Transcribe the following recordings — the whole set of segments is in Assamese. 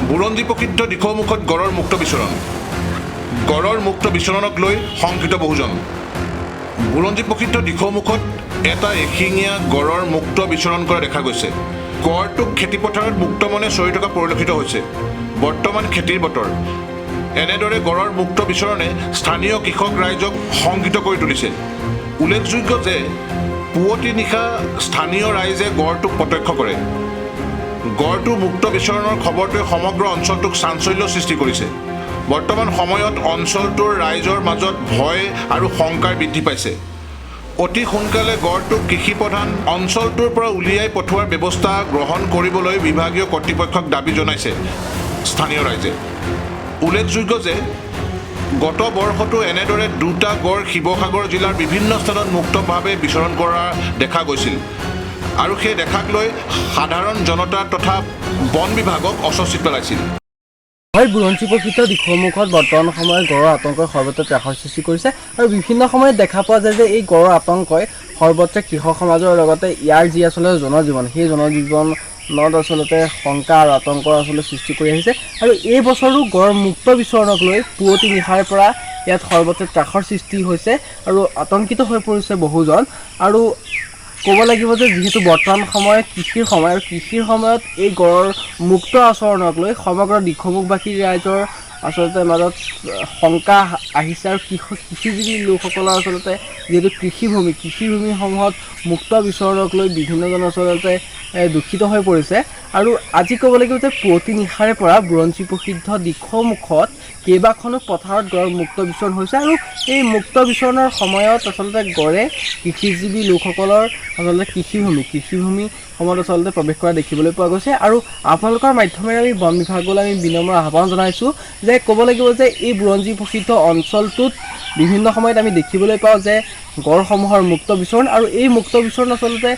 বুৰঞ্জী প্ৰসিদ্ধ দিখৌমুখত গড়ৰ মুক্ত বিচৰণ গড়ৰ মুক্ত বিচৰণক লৈ শংকিত বহুজন বুৰঞ্জী প্ৰসিদ্ধ দিখৌমুখত এটা এশিঙীয়া গড়ৰ মুক্ত বিচৰণ কৰা দেখা গৈছে গড়টোক খেতিপথাৰত মুক্ত মনে চৰি থকা পৰিলক্ষিত হৈছে বৰ্তমান খেতিৰ বতৰ এনেদৰে গড়ৰ মুক্ত বিচৰণে স্থানীয় কৃষক ৰাইজক শংকিত কৰি তুলিছে উল্লেখযোগ্য যে পুৱতি নিশা স্থানীয় ৰাইজে গড়টোক প্ৰত্যক্ষ কৰে গড়টো মুক্ত বিচৰণৰ খবৰটোৱে সমগ্ৰ অঞ্চলটোক চাঞ্চল্য সৃষ্টি কৰিছে বৰ্তমান সময়ত অঞ্চলটোৰ ৰাইজৰ মাজত ভয় আৰু শংকাৰ বৃদ্ধি পাইছে অতি সোনকালে গড়টোক কৃষিপ্ৰধান অঞ্চলটোৰ পৰা উলিয়াই পঠোৱাৰ ব্যৱস্থা গ্ৰহণ কৰিবলৈ বিভাগীয় কৰ্তৃপক্ষক দাবী জনাইছে স্থানীয় ৰাইজে উল্লেখযোগ্য যে গত বৰ্ষতো এনেদৰে দুটা গড় শিৱসাগৰ জিলাৰ বিভিন্ন স্থানত মুক্তভাৱে বিচৰণ কৰা দেখা গৈছিল আৰু সেই দেখাক লৈ সাধাৰণ জনতা তথা বন বিভাগক অস্বস্তিত পেলাইছিল হয় বুৰঞ্জী প্ৰসিদ্ধ দিখৌমুখত বৰ্তমান সময়ত গড়ৰ আতংকই সৰ্বত্ৰ ত্ৰাসৰ সৃষ্টি কৰিছে আৰু বিভিন্ন সময়ত দেখা পোৱা যায় যে এই গড়ৰ আতংকই সৰ্বত্ৰ কৃষক সমাজৰ লগতে ইয়াৰ যি আচলতে জনজীৱন সেই জনজীৱনত আচলতে শংকা আৰু আতংকৰ আচলতে সৃষ্টি কৰি আহিছে আৰু এই বছৰো গড় মুক্ত বিচৰণক লৈ পুৱতি নিশাৰ পৰা ইয়াত সৰ্বত্ৰ ত্ৰাসৰ সৃষ্টি হৈছে আৰু আতংকিত হৈ পৰিছে বহুজন আৰু ক'ব লাগিব যে যিহেতু বৰ্তমান সময়ত কৃষিৰ সময় আৰু কৃষিৰ সময়ত এই গড়ৰ মুক্ত আচৰণক লৈ সমগ্ৰ দিখৌমুখবাসী ৰাইজৰ আচলতে মাজত শংকা আহিছে আৰু কৃষিজীৱী লোকসকলৰ আচলতে যিহেতু কৃষিভূমিসমূহত মুক্ত বিচৰণক লৈ বিভিন্নজন আচলতে দূষিত হৈ পৰিছে আৰু আজি ক'ব লাগিব যে পুৱতি নিশাৰে পৰা বুৰঞ্জী প্ৰসিদ্ধ দিখৌমুখত কেইবাখনো পথাৰত গড় মুক্ত বিচৰণ হৈছে আৰু এই মুক্ত বিচৰণৰ সময়ত আচলতে গড়ে কৃষিজীৱী লোকসকলৰ আচলতে কৃষিভূমিসমূহত আচলতে প্ৰৱেশ কৰা দেখিবলৈ পোৱা গৈছে আৰু আপোনালোকৰ মাধ্যমেৰে আমি বন বিভাগলৈ আমি বিনম্ৰ আহ্বান জনাইছোঁ যে ক'ব লাগিব যে এই বুৰঞ্জী প্ৰসিদ্ধ অঞ্চলটোত বিভিন্ন সময়ত আমি দেখিবলৈ পাওঁ যে গড়সমূহৰ মুক্ত বিচৰণ আৰু এই মুক্ত বিচৰণ আচলতে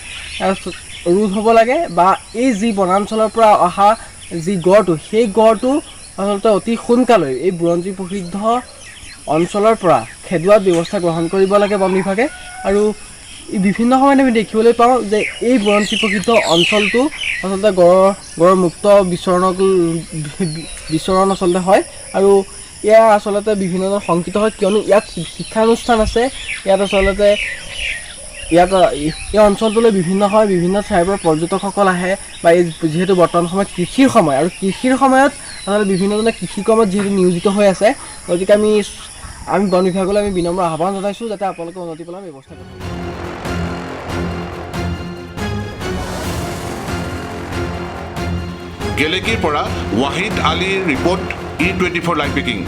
ৰোধ হ'ব লাগে বা এই যি বনাঞ্চলৰ পৰা অহা যি গড়টো সেই গড়টো আচলতে অতি সোনকালে এই বুৰঞ্জী প্ৰসিদ্ধ অঞ্চলৰ পৰা খেদোৱাৰ ব্যৱস্থা গ্ৰহণ কৰিব লাগে বন বিভাগে আৰু বিভিন্ন সময়ত আমি দেখিবলৈ পাওঁ যে এই বুৰঞ্জী প্ৰসিদ্ধ অঞ্চলটো আচলতে গড়ৰ মুক্ত বিচৰণ আচলতে হয় আৰু ইয়াৰ আচলতে বিভিন্নজন শংকিত হয় কিয়নো ইয়াত শিক্ষানুষ্ঠান আছে ইয়াত আচলতে এই অঞ্চলটোলৈ বিভিন্ন ঠাইৰ পৰা পৰ্যটকসকল আহে বা এই যিহেতু বৰ্তমান সময়ত কৃষিৰ সময় আৰু কৃষিৰ সময়ত আচলতে বিভিন্নজনে কৃষি কৰ্মত যিহেতু নিয়োজিত হৈ আছে গতিকে আমি বন বিভাগলৈ আমি বিনম্ৰ আহ্বান জনাইছোঁ যাতে আপোনালোকে উন্নতি পেলাৰ ব্যৱস্থা কৰে গেলেকীৰ পৰা ৱাহিদ আলীৰ ৰিপৰ্ট E24 লাইভ ব্ৰেকিং